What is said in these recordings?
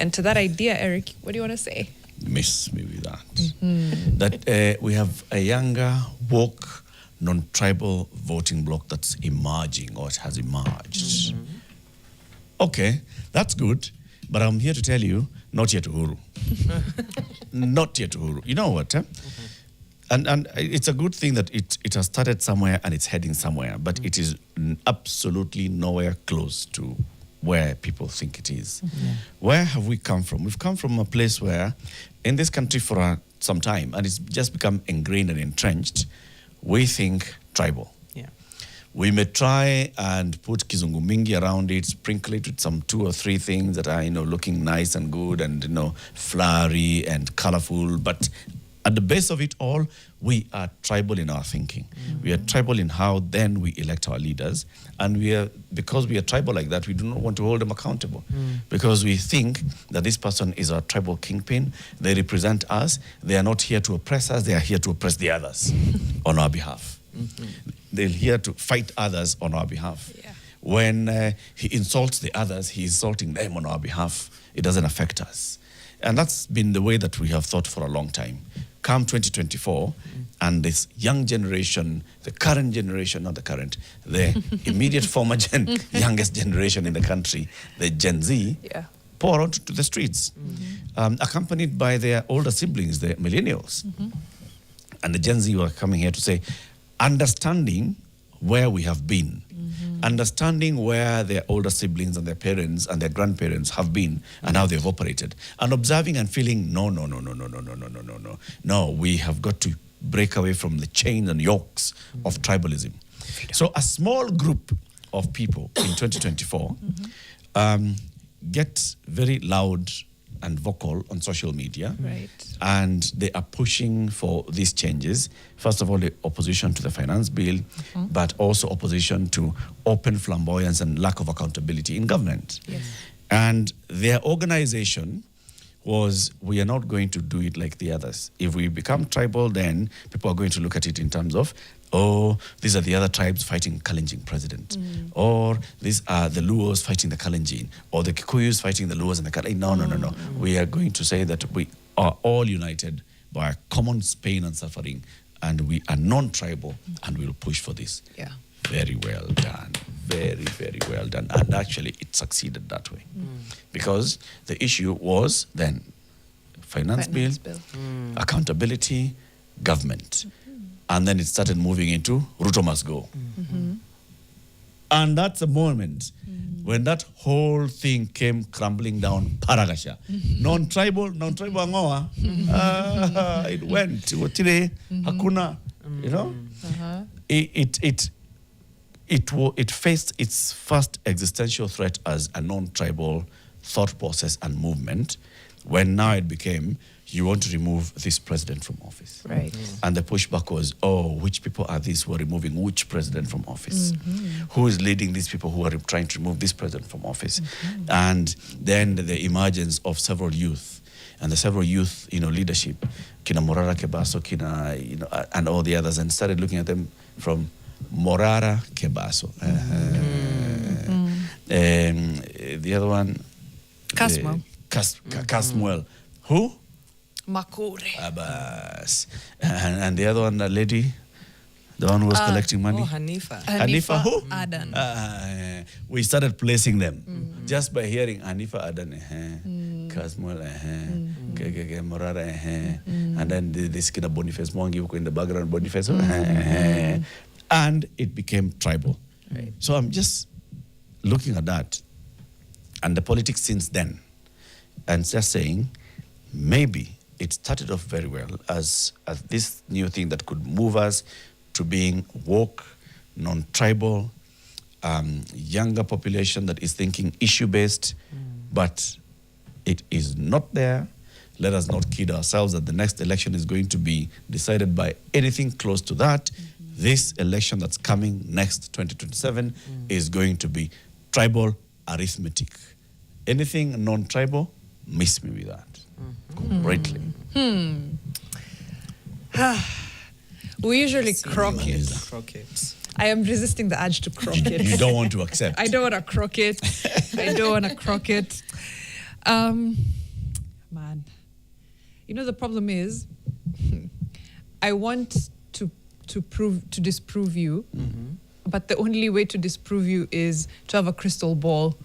And to that idea, Eric, what do you want to say? Miss me with that. That we have a younger, woke, non-tribal voting bloc that's emerging, or it has emerged. Okay, that's good, but I'm here to tell you, not yet Uhuru. Not yet Uhuru. You know what? And it's a good thing that it has started somewhere and it's heading somewhere, but it is absolutely nowhere close to where people think it is. Where have we come from? We've come from a place where, in this country for some time, and it's just become ingrained and entrenched, we think tribal. We may try and put kizungu mingi around it, sprinkle it with some 2 or 3 things that are, looking nice and good and, flowery and colorful, but at the base of it all, we are tribal in our thinking. We are tribal in how then we elect our leaders. And because we are tribal like that, we do not want to hold them accountable. Because we think that this person is our tribal kingpin. They represent us. They are not here to oppress us. They are here to oppress the others on our behalf. They're here to fight others on our behalf. When he insults the others, he's insulting them on our behalf. It doesn't affect us. And that's been the way that we have thought for a long time. Come 2024, and this young generation, the current generation, not the current, the immediate former youngest generation in the country, the Gen Z, pour out to the streets, accompanied by their older siblings, the millennials. And the Gen Z were coming here to say, understanding where we have been, understanding where their older siblings and their parents and their grandparents have been and how they've operated, and observing and feeling, no, we have got to break away from the chains and yokes of tribalism. So a small group of people in 2024 get very loud and vocal on social media, and they are pushing for these changes. First of all, the opposition to the finance bill, but also opposition to open flamboyance and lack of accountability in government. And their organization was, we are not going to do it like the others. If we become tribal, then people are going to look at it in terms of, oh, these are the other tribes fighting Kalenjin president. Or these are the Luos fighting the Kalenjin. Or the Kikuyus fighting the Luos and the Kalenjin. No. We are going to say that we are all united by a common pain and suffering, and we are non-tribal, and we will push for this. Very well done. Very, very well done. And actually, it succeeded that way. Because the issue was then finance bill, accountability, government. And then it started moving into Ruto must go. And that's the moment when that whole thing came crumbling down, paragasha. Non-tribal angoa. It went. Watire, hakuna, It faced its first existential threat as a non-tribal thought process and movement, when now it became, you want to remove this president from office. And the pushback was, oh, which people are these who are removing which president from office? Who is leading these people who are trying to remove this president from office? And then the emergence of several youth, and the several youth, leadership, Kina Morara Kebaso, Kina, and all the others, and started looking at them from Morara Kebaso. The other one, Casmuel. Who? Makure. Abbas. And the other one, the lady, the one who was collecting money. Hanifa who? Adan. We started placing them just by hearing Hanifa Adan, Casmuel, Morara, and then this kind of Boniface Mwangi in the background, Boniface, and it became tribal. So I'm just looking at that and the politics since then, and just saying, maybe it started off very well as this new thing that could move us to being woke, non-tribal, younger population that is thinking issue-based, but it is not there. Let us not kid ourselves that the next election is going to be decided by anything close to that. This election that's coming next, 2027, is going to be tribal arithmetic. Anything non-tribal, miss me with that. Greatly. We usually crock it. I am resisting the urge to crock it. You don't want to accept. I don't want to crock it. I don't want to crock it. Man, you know the problem is, I want to disprove you, but the only way to disprove you is to have a crystal ball,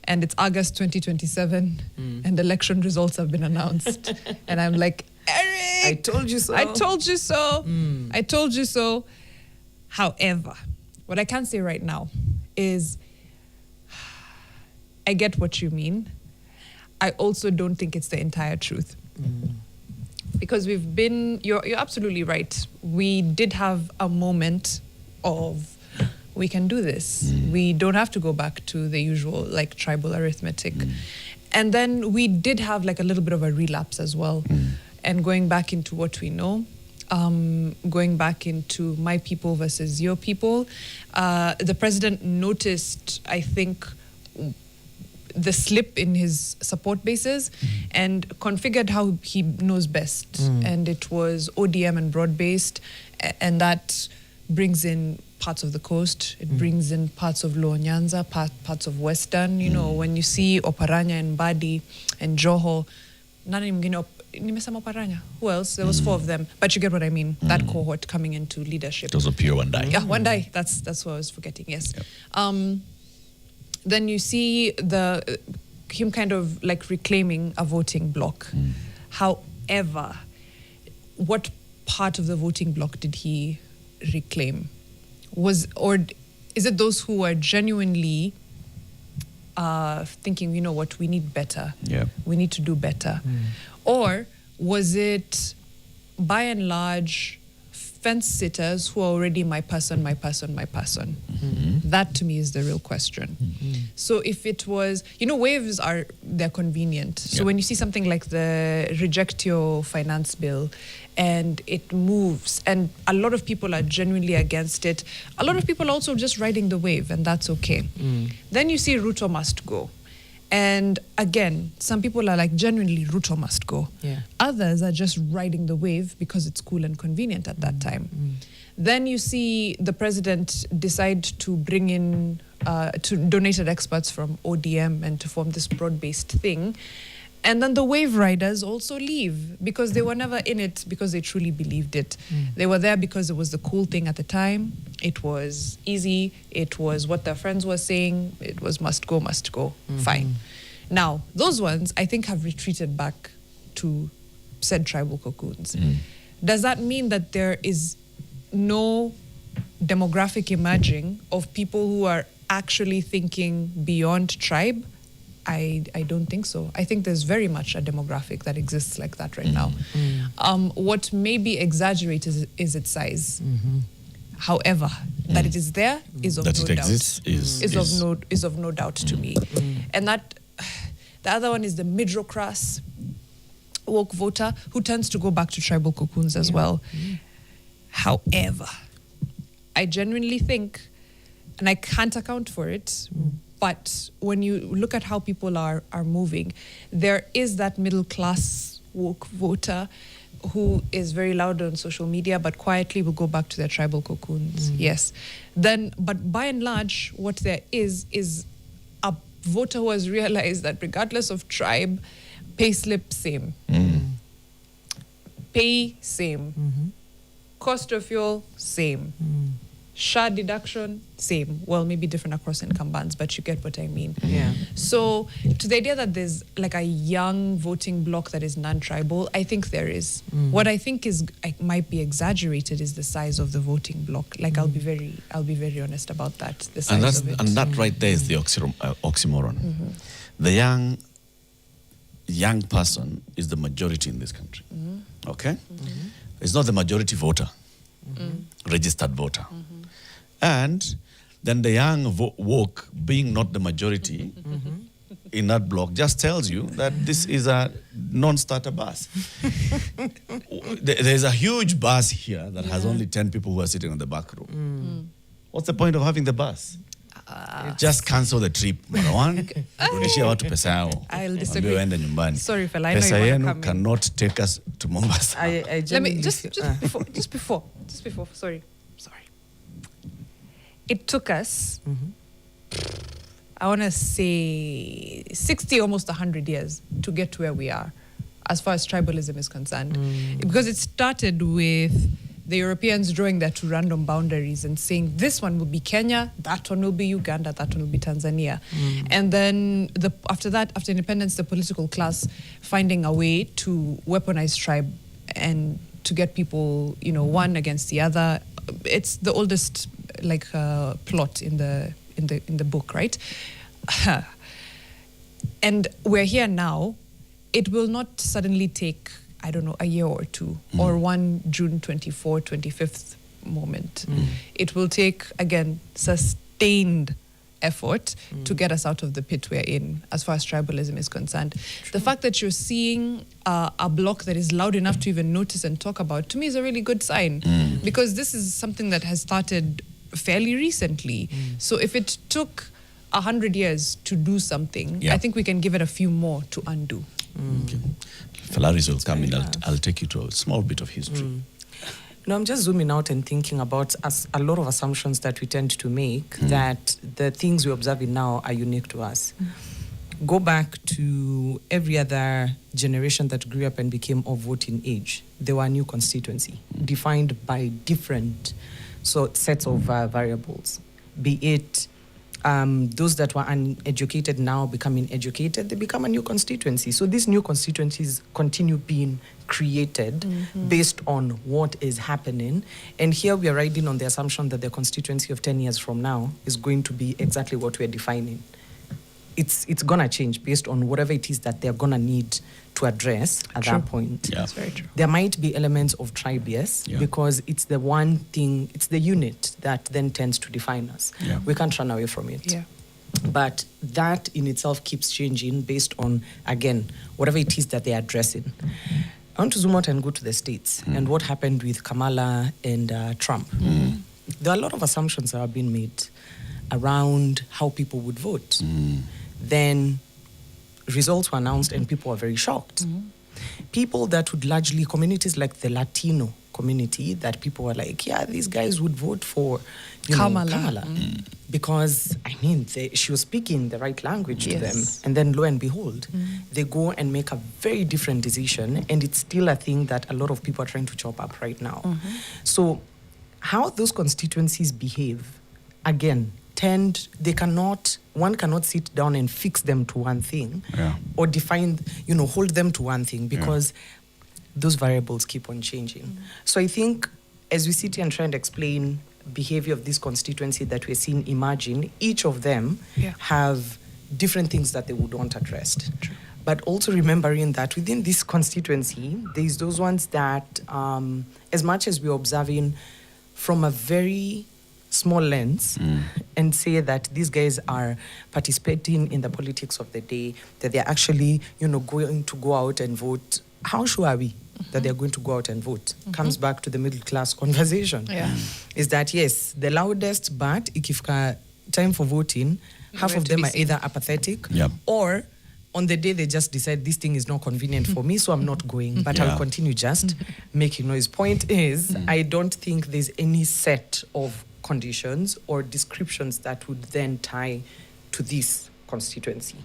and it's August 2027, and election results have been announced, and I'm like, Eric, I told you so. I told you so. I told you so. However, what I can say right now is, I get what you mean. I also don't think it's the entire truth. Because you're absolutely right. We did have a moment of, we can do this. We don't have to go back to the usual like tribal arithmetic. And then we did have like a little bit of a relapse as well. And going back into what we know, going back into my people versus your people. The president noticed, I think, the slip in his support bases and configured how he knows best. And it was ODM and broad-based, and that brings in parts of the coast. It brings in parts of Lower Nyanza, parts of Western. You know, when you see Oparanya and Badi and Joho, nani mwingine nimesema Oparanya. Who else? There was 4 of them, but you get what I mean. That cohort coming into leadership. Those are pure one day. Yeah, one day. That's what I was forgetting. Yes. Yep. Then you see him kind of like reclaiming a voting bloc. However, what part of the voting bloc did he reclaim? Or is it those who are genuinely thinking, you know what, we need better. Yeah. We need to do better. Or was it by and large fence sitters who are already my person? That to me is the real question. So if it was, you know, waves they're convenient. So when you see something like the Reject Your Finance Bill and it moves and a lot of people are genuinely against it, a lot of people are also just riding the wave, and that's okay. Then you see Ruto must go. And again, some people are like, genuinely, Ruto must go. Yeah. Others are just riding the wave because it's cool and convenient at that time. Then you see the president decide to bring in donated experts from ODM and to form this broad-based thing. And then the wave riders also leave because they were never in it because they truly believed it. They were there because it was the cool thing at the time. It was easy. It was what their friends were saying. It was must go. Fine. Now, those ones, I think, have retreated back to said tribal cocoons. Does that mean that there is no demographic emerging of people who are actually thinking beyond tribe? I don't think so. I think there's very much a demographic that exists like that right now. What may be exaggerated is its size. However, that it is there is of that no it doubt. exists is of no doubt to me. And that the other one is the middle class woke voter who tends to go back to tribal cocoons as well. However, I genuinely think, and I can't account for it, but when you look at how people are moving, there is that middle class woke voter who is very loud on social media, but quietly will go back to their tribal cocoons. Yes. Then, but by and large, what there is a voter who has realized that regardless of tribe, pay slip same. Pay same. Cost of fuel, same. SHA deduction, same. Well, maybe different across income bands, but you get what I mean. Yeah. So to the idea that there's like a young voting bloc that is non-tribal, I think there is. What I think might be exaggerated is the size of the voting bloc. Like I'll be very honest about that. The size of it. And that right there is the oxymoron. The young person is the majority in this country. Okay? It's not the majority voter, registered voter. And then the young woke, being not the majority in that block, just tells you that this is a non-starter bus. There's a huge bus here that has only 10 people who are sitting on the back row. What's the point of having the bus? Just cancel the trip. Rudishia watu pesa yao. I'll disagree. Waambie waende nyumbani. Sorry, fella, I know Pesa you wanna yenu come in. cannot take us to Mombasa. Let me just before. Sorry. It took us I want to say 60, almost 100 years to get to where we are as far as tribalism is concerned. Because it started with the Europeans drawing their two random boundaries and saying this one will be Kenya, that one will be Uganda, that one will be Tanzania. And then after that, after independence, the political class finding a way to weaponize tribe and to get people, you know, one against the other. It's the oldest plot in the book, right? And we're here now. It will not suddenly take, I don't know, a year or two, or one June 24, 25th moment. It will take, again, sustained effort to get us out of the pit we're in, as far as tribalism is concerned. True. The fact that you're seeing a bloc that is loud enough to even notice and talk about, to me, is a really good sign, because this is something that has started fairly recently. So if it took 100 years to do something, I think we can give it a few more to undo. Okay. Falaris will come in. I'll take you to a small bit of history. No, I'm just zooming out and thinking about a lot of assumptions that we tend to make, that the things we're observing now are unique to us. Go back to every other generation that grew up and became of voting age. There were a new constituency defined by different sets of variables, be it those that were uneducated now becoming educated, they become a new constituency. So these new constituencies continue being created based on what is happening. And here we are riding on the assumption that the constituency of 10 years from now is going to be exactly what we're defining. It's going to change based on whatever it is that they're going to need to address at that point. That's very true. There might be elements of tribe, because it's the one thing, it's the unit that then tends to define us. We can't run away from it. But that in itself keeps changing based on, again, whatever it is that they're addressing. I want to zoom out and go to the States and what happened with Kamala and Trump. There are a lot of assumptions that have been made around how people would vote. Then results were announced and people were very shocked. People that would largely, communities like the Latino community, that people were like, yeah, these guys would vote for Kamala. Because, I mean, she was speaking the right language to them. And then lo and behold, they go and make a very different decision. And it's still a thing that a lot of people are trying to chop up right now. So how those constituencies behave, again, one cannot sit down and fix them to one thing or define, hold them to one thing, because those variables keep on changing. So I think as we sit here and try and explain behavior of this constituency that we're seeing emerging, each of them have different things that they would want addressed. But also remembering that within this constituency, there's those ones that, as much as we're observing from a very small lens and say that these guys are participating in the politics of the day, that they're actually, going to go out and vote. How sure are we that they're going to go out and vote? Comes back to the middle class conversation. Is that, yes, the loudest, but ikifika time for voting, half of them are either apathetic or on the day they just decide this thing is not convenient for me, so I'm not going, but I'll continue just making noise. Point is, I don't think there's any set of conditions or descriptions that would then tie to this constituency.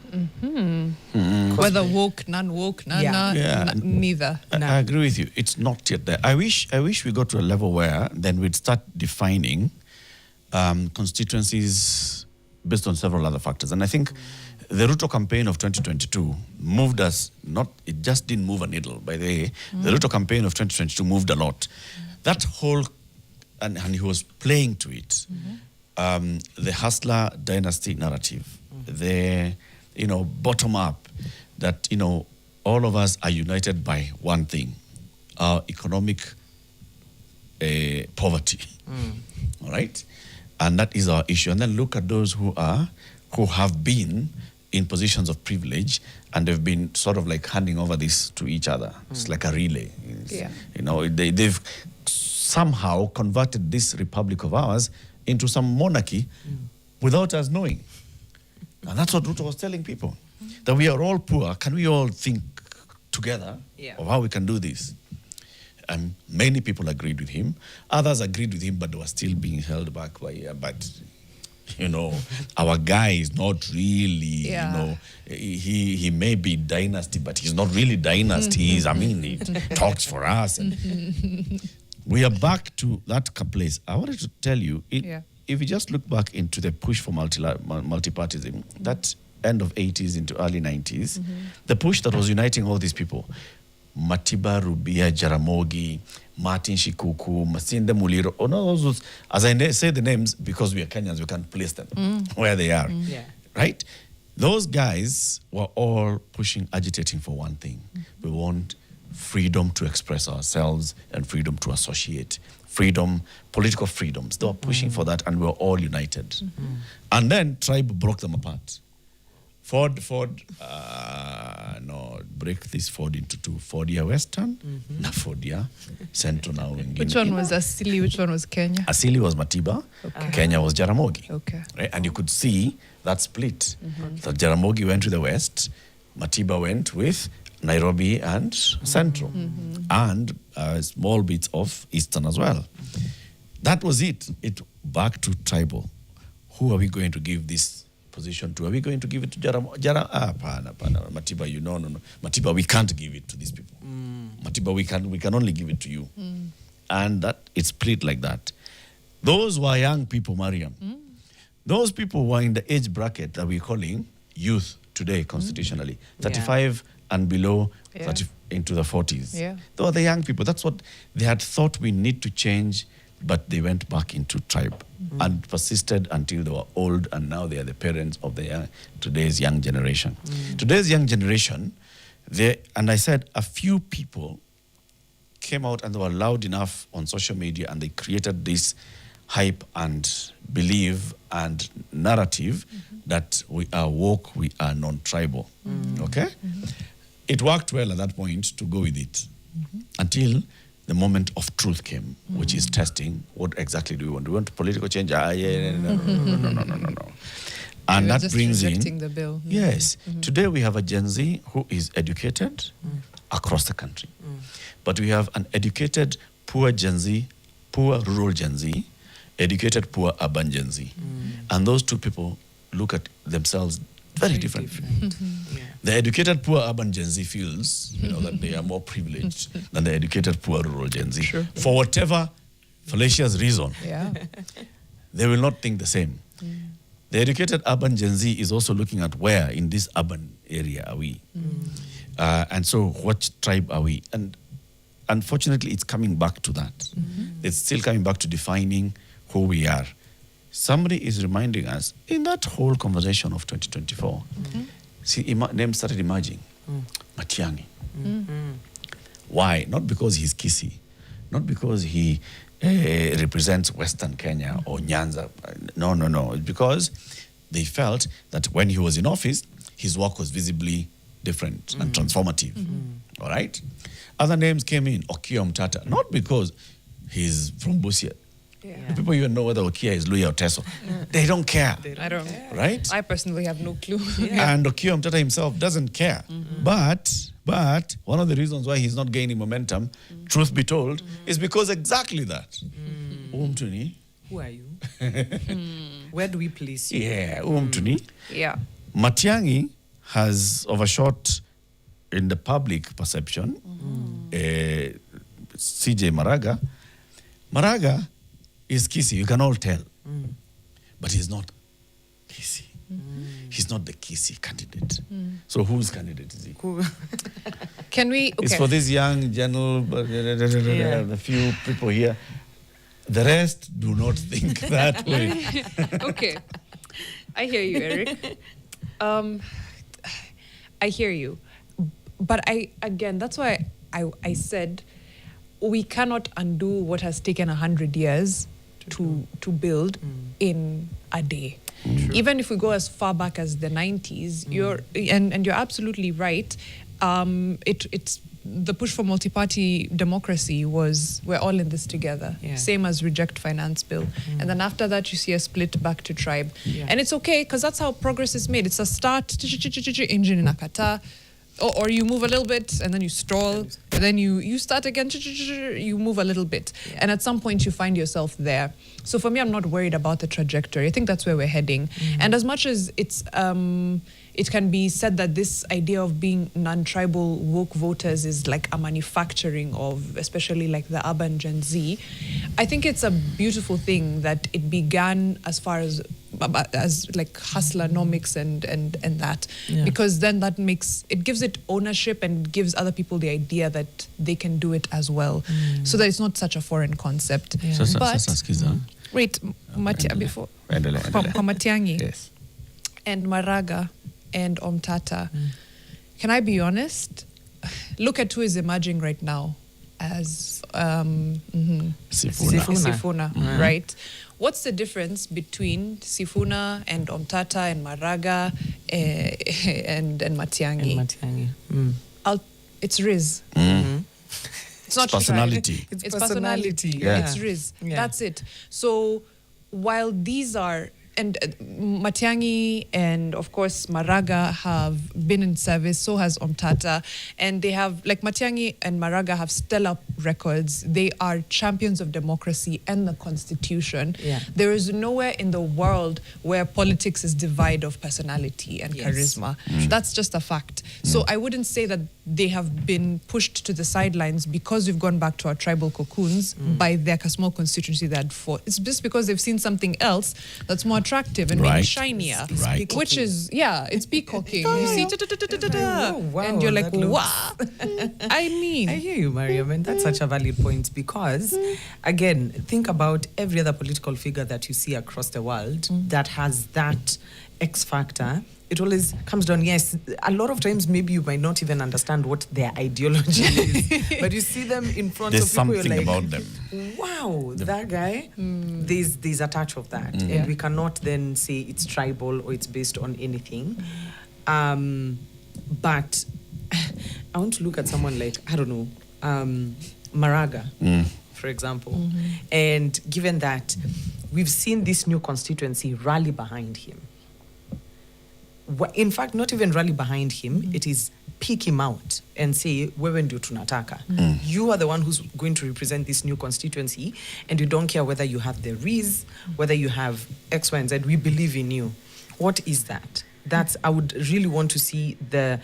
Whether woke, non-woke, neither. I agree with you. It's not yet there. I wish we got to a level where then we'd start defining constituencies based on several other factors. And I think the Ruto campaign of 2022 moved us, it just didn't move a needle, by the way. The Ruto campaign of 2022 moved a lot. That whole, and he was playing to it, the hustler dynasty narrative, the, bottom up, that, all of us are united by one thing, our economic poverty, all right? And that is our issue. And then look at those who have been in positions of privilege, and they've been sort of like handing over this to each other. It's like a relay. They've somehow converted this republic of ours into some monarchy without us knowing. And that's what Ruto was telling people, that we are all poor. Can we all think together of how we can do this? And many people agreed with him. Others agreed with him, but they were still being held back by, but our guy is not really, he may be dynasty, but he's not really dynasty. He talks for us. And we are back to that place. I wanted to tell you, if you just look back into the push for multipartyism, that end of 80s into early 90s, the push that was uniting all these people, Matiba, Rubia, Jaramogi, Martin Shikuku, Masinde Muliro, those, as I say the names, because we are Kenyans, we can't place them where they are, right? Those guys were all pushing, agitating for one thing. We want freedom to express ourselves and freedom to associate, freedom, political freedoms. They were pushing for that, and we were all united. And then tribe broke them apart. Break this Ford into two. Fordia Western, na Fordia Central now. Which one was Asili, which one was Kenya? Asili was Matiba, Kenya was Jaramogi. Okay. Right? And you could see that split. So Jaramogi went to the west, Matiba went with Nairobi and Central, and small bits of Eastern as well. That was it. It back to tribal. Who are we going to give this position to? Are we going to give it to Matiba? No. Matiba, we can't give it to these people. Matiba, we can only give it to you. And that it's split like that. Those were young people, Mariam. Those people were in the age bracket that we're calling youth today constitutionally. 35 and below, 30 into the 40s. They were the young people. That's what they had thought we need to change, but they went back into tribe and persisted until they were old, and now they are the parents of the today's young generation. Today's young generation, and I said a few people came out and they were loud enough on social media, and they created this hype and belief and narrative that we are woke, we are non-tribal. Okay? It worked well at that point to go with it until the moment of truth came, which is testing. What exactly do we want? Do we want political change? No. And that brings in the bill. Yes. Today we have a Gen Z who is educated across the country. But we have an educated, poor Gen Z, poor rural Gen Z, educated, poor urban Gen Z. And those two people look at themselves very differently. The educated, poor urban Gen Z feels that they are more privileged than the educated, poor rural Gen Z. For whatever fallacious reason, they will not think the same. The educated urban Gen Z is also looking at where in this urban area are we. And so what tribe are we? And unfortunately, it's coming back to that. It's still coming back to defining who we are. Somebody is reminding us in that whole conversation of 2024, see, names started emerging. Matiang'i. Why? Not because he's Kisii, not because he represents Western Kenya or Nyanza. No. It's because they felt that when he was in office, his work was visibly different and transformative. All right? Other names came in, Okiya Mtata, not because he's from Busia. The people even know whether Okiya is Luya or Teso. They don't care. I don't. Right? I personally have no clue. And Okiya Mtata himself doesn't care. But one of the reasons why he's not gaining momentum, truth be told, is because exactly that. Umtuni. Who are you? Where do we place you? Yeah, Umtuni. Yeah. Matiang'i has overshot in the public perception. CJ Maraga is Kisii, you can all tell. But he's not Kisii. He's not the Kisii candidate. So whose candidate is he? Can we... Okay. It's for this young, gentle, the few people here. The rest do not think that way. Okay. I hear you, Eric. I hear you. But again, that's why I said we cannot undo what has taken 100 years to build in a day. Even if we go as far back as the 90s, you're absolutely right. It's the push for multi-party democracy was we're all in this together. Same as reject finance bill. And then after that, you see a split back to tribe. And it's okay, because that's how progress is made. It's a start, engine in a kata, or you move a little bit and then you stall and then you start again, you move a little bit. Yeah. And at some point you find yourself there. So for me, I'm not worried about the trajectory. I think that's where we're heading. And as much as it's it can be said that this idea of being non-tribal woke voters is like a manufacturing of, especially like the urban Gen Z, I think it's a beautiful thing that it began as far as like hustlernomics and that, because then that makes, it gives it ownership and gives other people the idea that they can do it as well, so that it's not such a foreign concept. Wait, before kwa Matiang'i yes. and Maraga and Omtata, can I be honest? Look at who is emerging right now as Sifuna, right? What's the difference between Sifuna and Omtata and Maraga and Matiang'i? It's Riz. It's not personality. It's personality. Yeah. It's Riz. Yeah. That's it. So while these are, and Matiang'i and of course Maraga have been in service, so has Omtata, and they have, like Matiang'i and Maraga have stellar records. They are champions of democracy and the constitution. Yeah. There is nowhere in the world where politics is devoid of personality and charisma. That's just a fact. So I wouldn't say that they have been pushed to the sidelines because we've gone back to our tribal cocoons by their small constituency they had fought. It's just because they've seen something else that's more attractive and maybe shinier, which is, it's peacocking. You see, and you're like, wow. I mean, I hear you, Mariam, and that's such a valid point, because again, think about every other political figure that you see across the world that has that X factor. It always comes down, yes, a lot of times maybe you might not even understand what their ideology is, but you see them in front of people, you're like, about them. Wow, that guy, there's a touch of that. And we cannot then say it's tribal or it's based on anything. But I want to look at someone like, I don't know, Maraga, for example. And given that we've seen this new constituency rally behind him, in fact, not even rally behind him, it is pick him out and say, wewe ndio tunataka. You are the one who's going to represent this new constituency, and you don't care whether you have the Riz, whether you have X, Y, and Z. We believe in you. What is that? That's, I would really want to see the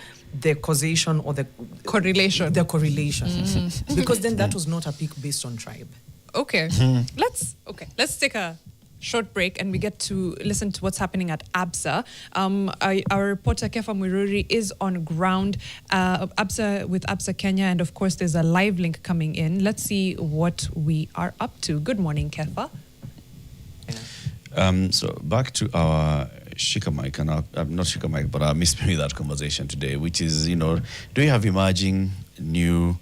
causation or the correlation. Because then that was not a pick based on tribe. Okay. Let's take a short break and we get to listen to what's happening at ABSA. Our reporter Kefa Mwiruri is on ground with ABSA Kenya, and of course there's a live link coming in. Let's see what we are up to. Good morning, Kefa. So back to our Shika Mike, and not Shika Mike, but our Miss Me That conversation today, which is, do you have emerging new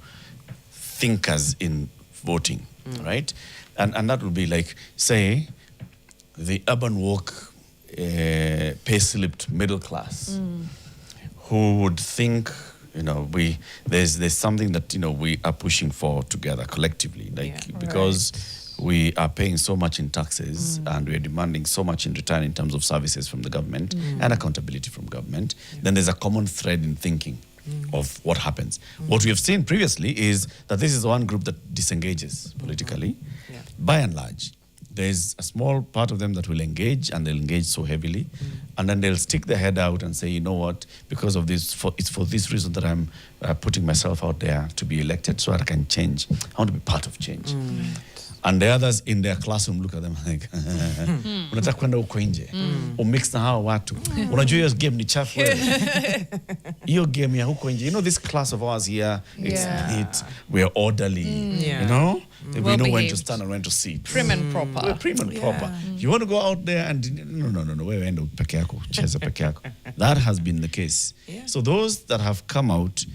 thinkers in voting, right? And that would be like, say, the urban woke, pay-slipped middle class, who would think, there's something that, we are pushing for together collectively, because we are paying so much in taxes and we're demanding so much in return in terms of services from the government and accountability from government. Then there's a common thread in thinking of what happens. What we have seen previously is that this is one group that disengages politically, by and large. There's a small part of them that will engage, and they'll engage so heavily, and then they'll stick their head out and say, you know what, because of this, it's for this reason that I'm putting myself out there to be elected so that I can change. I want to be part of change. And the others in their classroom look at them like, unataka kwenda uko nje, umix na hawa watu. Unajua hiyo game ni chafu. Hiyo game ya huko nje. This class of ours here, we're orderly, we know when to stand and when to sit. Prim and proper. We're prim and proper. You want to go out there and, no, wewe enda peke yako, cheza peke yako. That has been the case. So those that have come out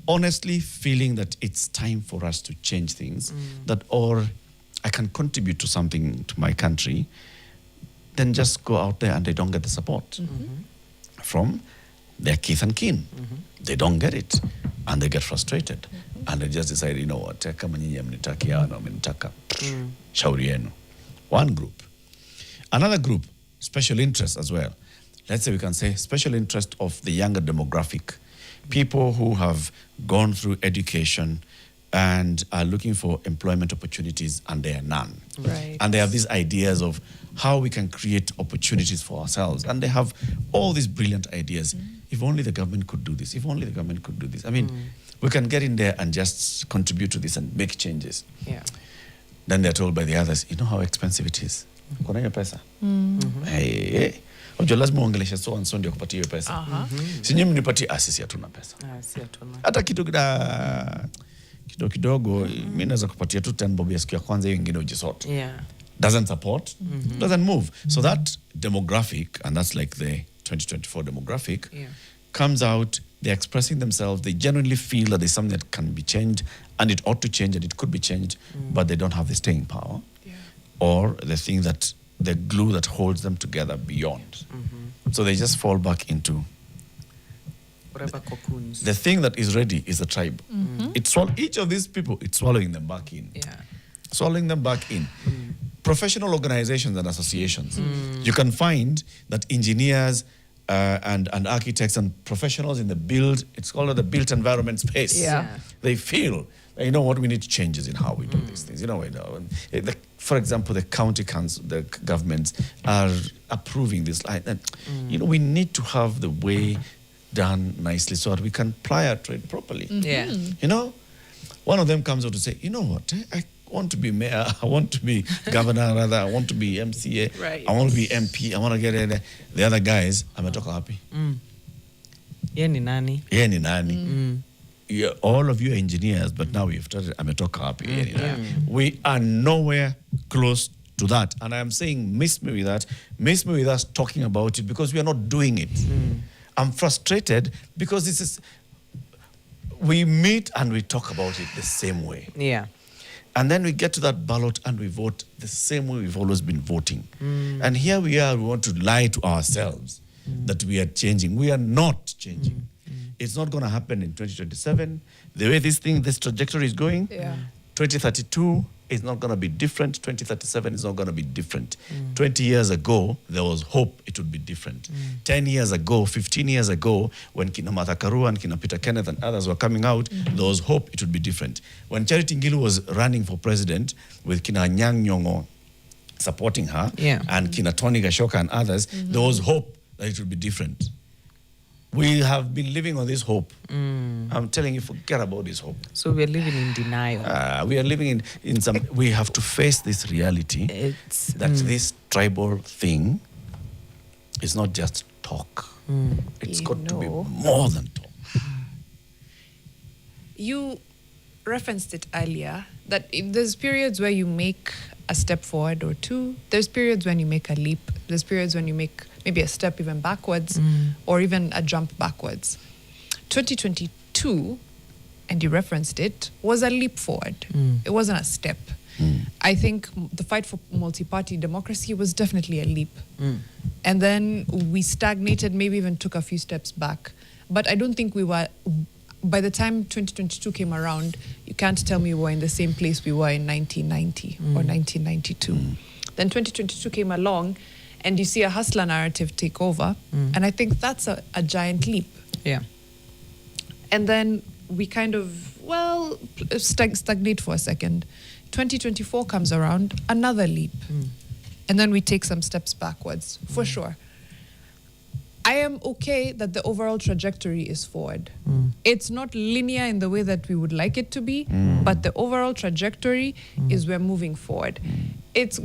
honestly feeling that it's time for us to change things, that or I can contribute to something to my country, then just go out there and they don't get the support from their kith and kin. They don't get it and they get frustrated and they just decide, you know what, kama nyinyi mnitakia na mnitaka, shauri yenu. One group. Another group, special interest as well. Let's say we can say special interest of the younger demographic. People who have gone through education, and are looking for employment opportunities, and there are none. Right. And they have these ideas of how we can create opportunities for ourselves. And they have all these brilliant ideas. If only the government could do this. If only the government could do this. I mean, we can get in there and just contribute to this and make changes. Yeah. Then they're told by the others, you know how expensive it is. Kuna hiyo pesa. Hey. Unajua lazima uongeleshe so and so ndio kupatia hiyo pesa. Si nyinyi mnipatie, sisi hatuna pesa. Si hatuna. Hata kidogo mimi naweza kupatia tu 10 bob ya siku ya kwanza, hiyo ingine ujisote. Yeah. Doesn't support, doesn't move. So that demographic, and that's like the 2024 demographic, comes out, they're expressing themselves, they genuinely feel that there's something that can be changed, and it ought to change, and it could be changed, but they don't have the staying power, or the thing that, the glue that holds them together beyond. So they just fall back into Whatever cocoons. the thing that is ready is the tribe. It's each of these people, it's swallowing them back in. Yeah. Swallowing them back in. Professional organizations and associations. You can find that engineers and architects and professionals in the build, it's called the built environment space. Yeah. They feel, you know what, we need changes in how we do these things. You know, for example, the county council, the governments are approving this. You know, we need to have the way done nicely so that we can ply our trade properly. Yeah. You know, one of them comes out to say, you know what, I want to be mayor, I want to be governor, rather, I want to be MCA, Right. I want to be MP, I want to get in there. The other guys, ametoka happy. Ye ni nani? Ye ni nani? Yeah, all of you are engineers, but now we've started, ametoka happy. Ye ni nani? We are nowhere close to that. And I am saying, miss me with that. Miss me with us talking about it, because we are not doing it. I'm frustrated because this is, we meet and we talk about it the same way. Yeah. And then we get to that ballot and we vote the same way we've always been voting. And here we are, we want to lie to ourselves that we are changing. We are not changing. It's not going to happen in 2027. The way this trajectory is going, 2032 is not going to be different. 2037 is not going to be different. 20 years ago, there was hope it would be different. 10 years ago, 15 years ago, when Kina Martha Karua and Kina Peter Kenneth and others were coming out, there was hope it would be different. When Charity Ngilu was running for president with Kina Nyang' Nyong'o supporting her, and Kina Tony Gashoka and others, there was hope that it would be different. We have been living on this hope. I'm telling you, forget about this hope. So we're living in denial. We are living in some, we have to face this reality that this tribal thing is not just talk. It's got to be more than talk. You referenced it earlier, that there's periods where you make a step forward or two. There's periods when you make a leap. There's periods when you make maybe a step even backwards or even a jump backwards. 2022, and you referenced it, was a leap forward. It wasn't a step. I think the fight for multi-party democracy was definitely a leap. And then we stagnated, maybe even took a few steps back. But I don't think we were, by the time 2022 came around, you can't tell me we were in the same place we were in 1990 or 1992. Then 2022 came along, and you see a hustler narrative take over. And I think that's a giant leap. Yeah. And then we kind of, stagnate for a second. 2024 comes around, another leap. And then we take some steps backwards, for sure. I am okay that the overall trajectory is forward. It's not linear in the way that we would like it to be, but the overall trajectory is we're moving forward. It's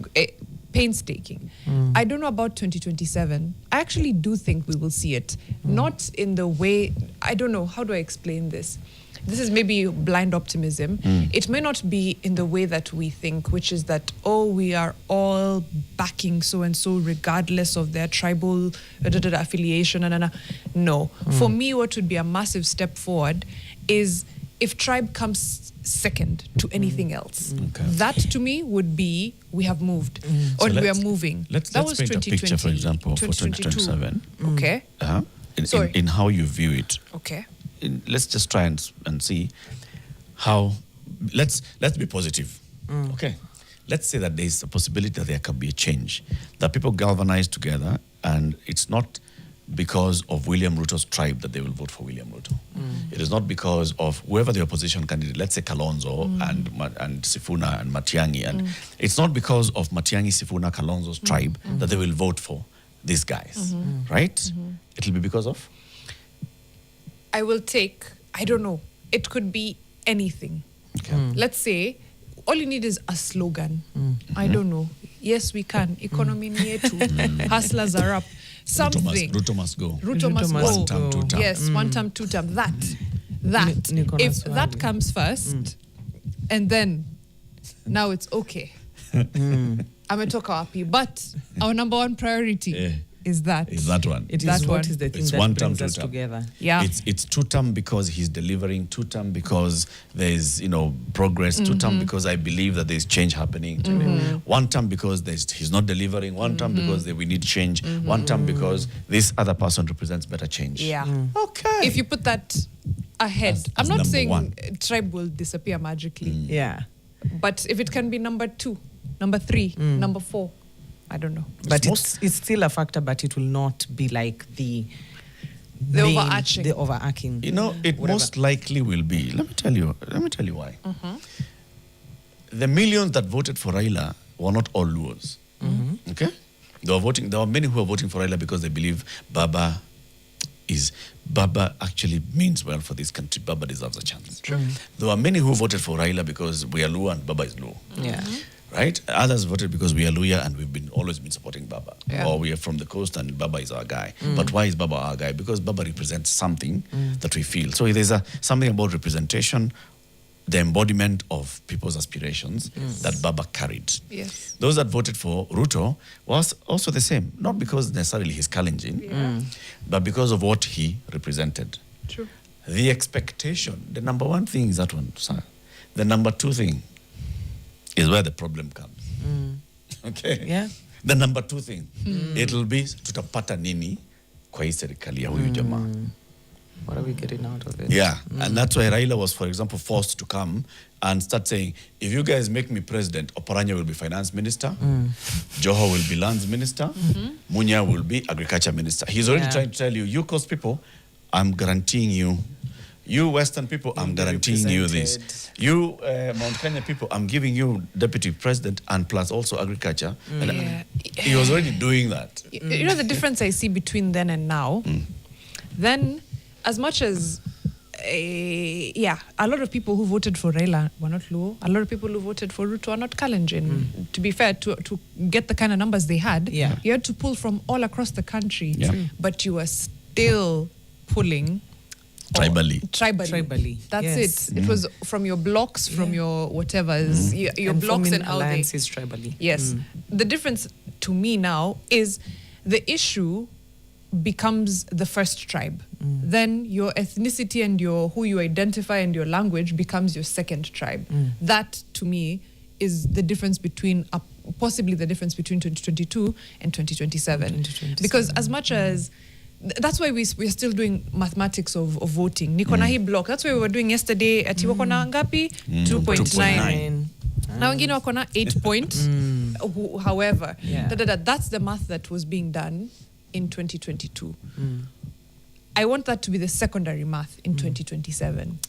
painstaking. I don't know about 2027. I actually do think we will see it. Not in the way, I don't know, how do I explain this? This is maybe blind optimism. It may not be in the way that we think, which is that, we are all backing so-and-so regardless of their tribal affiliation. No. For me, what would be a massive step forward is if tribe comes second to anything else. That to me would be we have moved or we are moving. Let's paint a picture, for example, for 2027. Okay. In how you view it. Okay. Let's just try and see how. Let's be positive. Okay. Let's say that there is a possibility that there can be a change, that people galvanize together, and it's not because of William Ruto's tribe that they will vote for William Ruto. It is not because of whoever the opposition candidate, let's say Kalonzo and Sifuna and Matiang'i, and it's not because of Matiang'i, Sifuna, Kalonzo's tribe that they will vote for these guys, right? It'll be because of? I will take, I don't know, it could be anything. Okay. Let's say all you need is a slogan. I don't know. Yes, we can. Economy ni yetu. Hustlers are up. Something. Ruto must go. Ruto must go. One term, 2 term. Yes, 1 term, 2 term. That. If that comes first, and then now it's okay. I'm a talker happy, but our number one priority is that. Is that one. It that is one. What is the thing It's that 1 brings term, 2 us term. together. Yeah. It's 2 term because he's delivering, 2 term because there's progress, 2 term because I believe that there's change happening. 1 term because he's not delivering, 1 term because we need change, 1 term because this other person represents better change. Yeah. Okay. If you put that ahead, I'm As not number saying 1. tribe will disappear magically. Yeah. But if it can be number 2, number 3, number 4, I don't know. But it's still a factor, but it will not be like the overarching. The overarching. It whatever. most likely will be. Let me tell you why. The millions that voted for Raila were not all Luos. Okay? There were many who are voting for Raila because they believe Baba actually means well for this country. Baba deserves a chance. There were many who voted for Raila because we are Luo and Baba is Luo. Yeah. Right? Others voted because we are Luya and we've always been supporting Baba. Yeah. Or we are from the coast and Baba is our guy. But why is Baba our guy? Because Baba represents something that we feel. So there's something about representation, the embodiment of people's aspirations that Baba carried. Yes. Those that voted for Ruto was also the same. Not because necessarily he's Kalenjin, but because of what he represented. True. The expectation, the number 1 thing is that one, sir. The number 2 thing is where the problem comes. Okay? Yeah. The number 2 thing, it'll be tutapata nini kwa hii serikali ya huyu jamaa. What are we getting out of it? Yeah, and that's why Raila was, for example, forced to come and start saying, if you guys make me president, Oparanya will be finance minister, Joho will be lands minister, Munya will be agriculture minister. He's already trying to tell you, you coast people, I'm guaranteeing you Western people, I'm guaranteeing you this. You Mount Kenya people, I'm giving you deputy president and plus also agriculture. And he was already doing that. You know the difference I see between then and now? Then, as much as, a lot of people who voted for Raila were not Luo. A lot of people who voted for Ruto are not Kalenjin. To be fair, to get the kind of numbers they had, you had to pull from all across the country. Yeah. But you were still pulling Tribally. That's it. It was from your blocks, from your whatevers, your and blocks and how they... alliances tribally. Yes. The difference to me now is the issue becomes the first tribe. Then your ethnicity and who you identify and your language becomes your second tribe. That, to me, is the difference between... possibly the difference between 2022 and 2027. Because as much as... That's why we're still doing mathematics of voting. Niko na hii block. That's why we were doing yesterday. Ati wako na ngapi? 2.9. Na wengine wako na 8 point. However, that's the math that was being done in 2022. I want that to be the secondary math in 2027,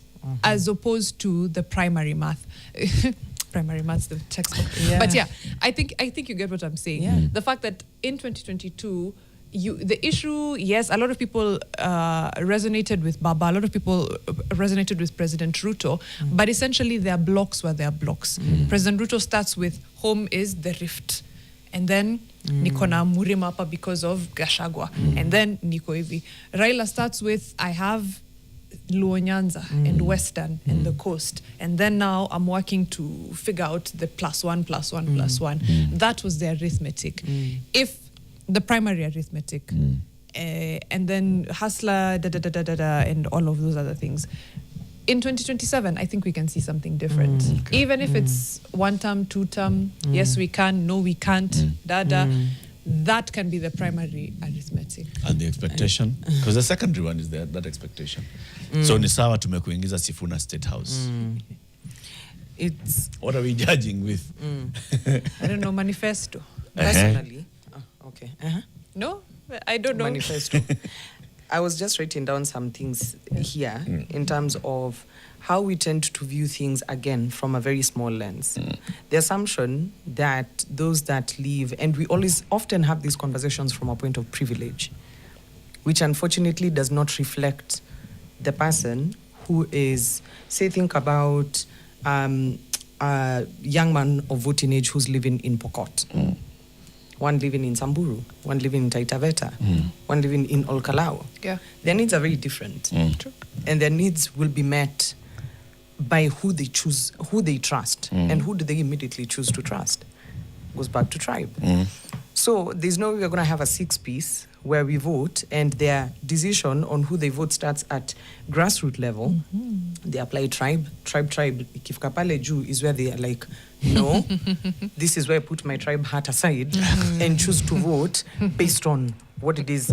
as opposed to the primary math. Primary maths, the textbook. But I think you get what I'm saying. The fact that in 2022, the issue, yes, a lot of people resonated with Baba, a lot of people resonated with President Ruto, but essentially their blocks were their blocks. President Ruto starts with home is the rift, and then niko na Murima hapa because of Gachagua, and then niko hivi. Raila starts with I have Luo Nyanza and Western and the coast, and then now I'm working to figure out the +1, +1, +1. That was the arithmetic. If the primary arithmetic, and then hustler, and all of those other things. In 2027, I think we can see something different. Even if it's 1 term, 2 term, yes we can, no we can't, that can be the primary arithmetic. And the expectation, because the secondary one is that expectation. So ni sawa tumekuingiza Sifuna State House. What are we judging with? I don't know, manifesto. Personally. Okay. No? I don't know. Manifesto. I was just writing down some things here in terms of how we tend to view things, again, from a very small lens. The assumption that those that live, and we often have these conversations from a point of privilege, which unfortunately does not reflect the person who is, say, think about a young man of voting age who's living in Pokot. One living in Samburu, one living in Taita Taveta, one living in Olkalao. Yeah. Their needs are very different. True. And their needs will be met by who they choose, who they trust. And who do they immediately choose to trust? Goes back to tribe. So there's no way we're going to have a 6-piece where we vote and their decision on who they vote starts at grassroots level. They apply tribe. Ikifika pale juu is where they are like, no, this is where I put my tribe hat aside and choose to vote based on what it is.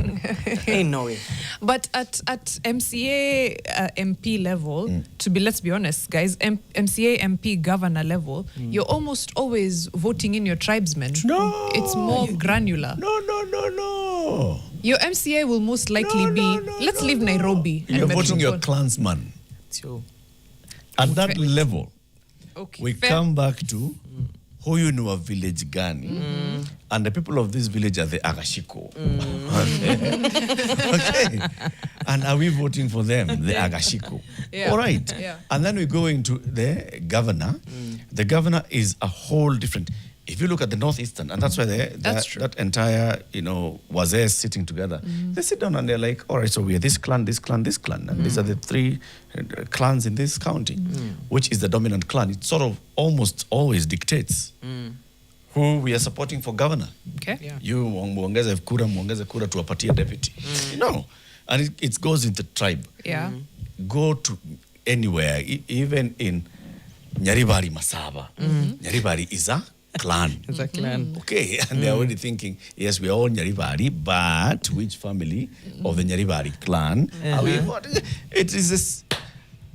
Ain't no way. But at MCA MP level, let's be honest, guys, MCA MP governor level, you're almost always voting in your tribesmen. No. It's more granular. No. Your MCA will most likely let's leave Nairobi. You're and voting your Metropole. clansman. So, At that level, Okay. we fair. come back to who you know a village gani, and the people of this village are the Agashiko. Okay. And are we voting for them, the Agashiko? Yeah. All right. Yeah. And then we go into the governor. The governor is a whole different. If you look at the northeastern, and that's why That's true. that entire, Wazir sitting together, they sit down and they're like, all right, so we are this clan, and these are the 3 clans in this county, which is the dominant clan. It sort of almost always dictates who we are supporting for governor. Okay. Yeah. You muongeze kura tuwapatie deputy. No. And it goes into tribe. Yeah. Go to anywhere, even in Nyaribari Masaba. Nyaribari is a clan. it's a clan. Okay, and they're already thinking, yes, we are all Nyaribari, but which family of the Nyaribari clan are we? It is this.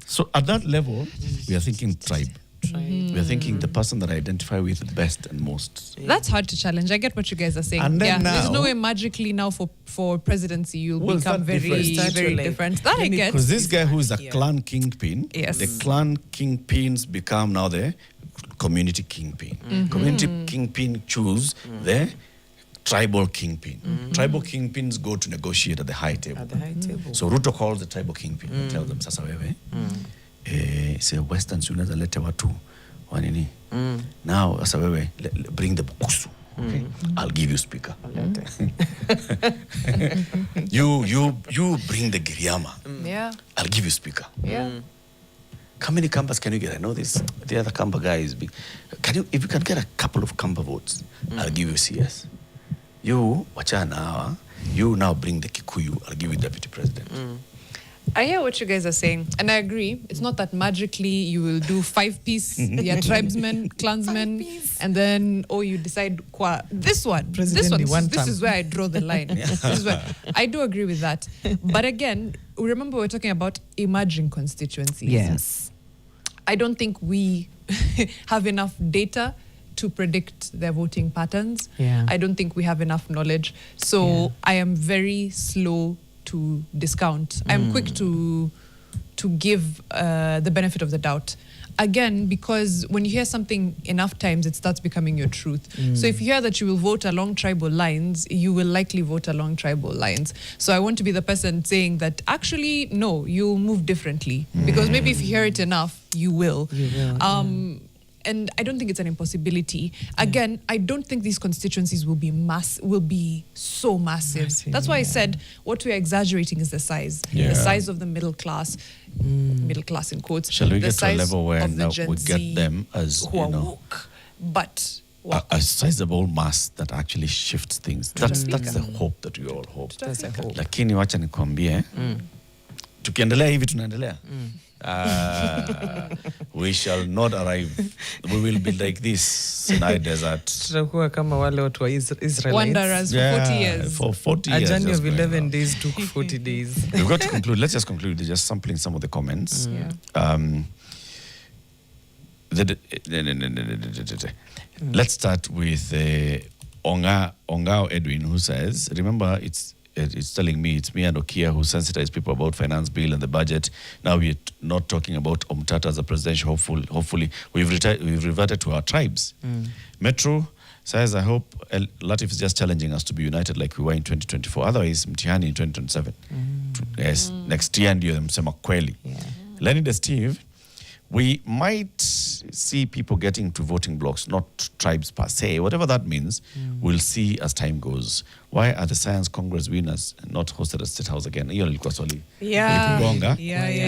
So at that level, we are thinking tribe. We are thinking the person that I identify with best and most. That's hard to challenge. I get what you guys are saying. And then there's now- no way magically now for presidency you'll Well, become that very, difference. very Like, different. That I get. Because this guy who is a clan kingpin, Yes. the clan kingpins become now the community kingpin. Community kingpin choose the tribal kingpin. Tribal kingpins go to negotiate at the high table. At the high table. So Ruto calls the tribal kingpin and tells them, sasa wewe, say Western unaweza lete watu wanini. Now, sasa wewe, bring the bukusu. Okay? I'll give you speaker. You bring the Giriama. Yeah. I'll give you speaker. Yeah. How many Kambas can you get? I know the other Kamba guy is big. If you can get a couple of Kamba votes, I'll give you CS. You, wachana hawa, you now bring the Kikuyu, I'll give you deputy president. I hear what you guys are saying, and I agree. It's not that magically you will do 5-piece, tribesmen, clansmen, and then you decide this one. This is where I draw the line. This is where I do agree with that. But again, remember we're talking about emerging constituencies. Yes. I don't think we have enough data to predict their voting patterns. Yeah. I don't think we have enough knowledge. So I am very slow to discount. I'm quick to give the benefit of the doubt. Again, because when you hear something enough times, it starts becoming your truth. So if you hear that you will vote along tribal lines, you will likely vote along tribal lines. So I want to be the person saying that actually, no, you'll move differently. Because maybe if you hear it enough, you will. And I don't think it's an impossibility. Again, I don't think these constituencies will be so massive. That's why I said what we're exaggerating is the size. The size of the middle class in quotes. Shall we the get to a size level where of the now Gen we get Z them as, who are woke, but a sizable mass that actually shifts things. That's the hope that we all hope. That's the hope. Lakini wacha nikwambie, tukiendelea hivi tunaendelea. We shall not arrive. We will be like this Sinai desert. Tutakuwa kama wale watu wa Israelites. wanderers for 40 years. For 40 A years. journey just of going 11 on. days took 40 days. We've got to conclude. Let's just conclude. Just sampling some of the comments. Let's start with Ongao Edwin, who says, remember, it's telling me it's me and Okia who sensitize people about finance bill and the budget. Now we're not talking about Omtata as a presidential. Hopefully, we've reverted to our tribes. Metro says, I hope Latiff is just challenging us to be united like we were in 2024. Otherwise, mtihani in 2027. Yes, next year ndio msema kweli. Lenny de Steve, we might see people getting to voting blocks, not tribes per se, whatever that means. We'll see as time goes. Why are the Science Congress winners not hosted at State House again? Yeah. It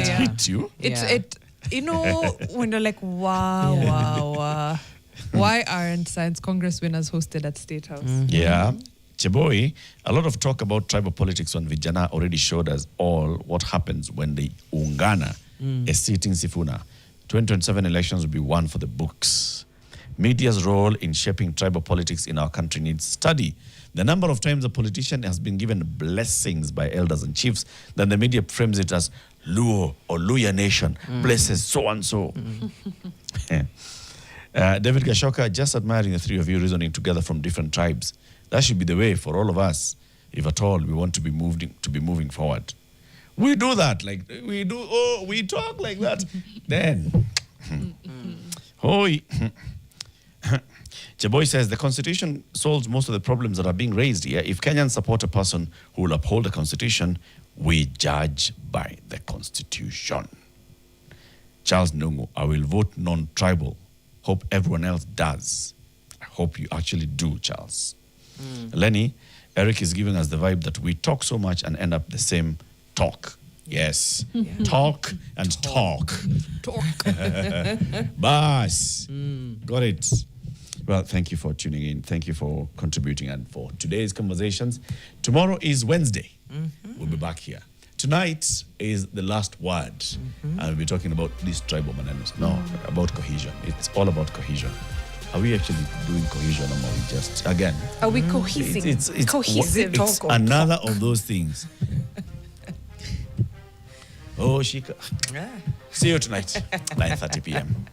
hit you. It you know, when you're like, wow. Why aren't Science Congress winners hosted at State House? Yeah. Cheboy, a lot of talk about tribal politics on Vijana already showed us all what happens when they ungana a seat in Sifuna. 2027 elections will be one for the books. Media's role in shaping tribal politics in our country needs study. The number of times a politician has been given blessings by elders and chiefs, then the media frames it as Luo or Luya Nation, blesses so-and-so. David Gashoka, just admiring the three of you reasoning together from different tribes. That should be the way for all of us, if at all we want to be moving forward. We do that, like we talk like that. Then, Cheboy says the Constitution solves most of the problems that are being raised here. If Kenyans support a person who will uphold the Constitution, we judge by the Constitution. Charles Nungu, I will vote non-tribal. Hope everyone else does. I hope you actually do, Charles. Lenny, Eric is giving us the vibe that we talk so much and end up the same talk. Yes. Talk and talk. Bas. Got it. Well, thank you for tuning in. Thank you for contributing and for today's conversations. Tomorrow is Wednesday. We'll be back here. Tonight is the last word. And we'll be talking about these tribal manenos. No, about cohesion. It's all about cohesion. Are we actually doing cohesion or are we just, again? Are we cohesive? It's cohesive. It's another of those things. Oh, Shika. See you tonight, 9:30 p.m.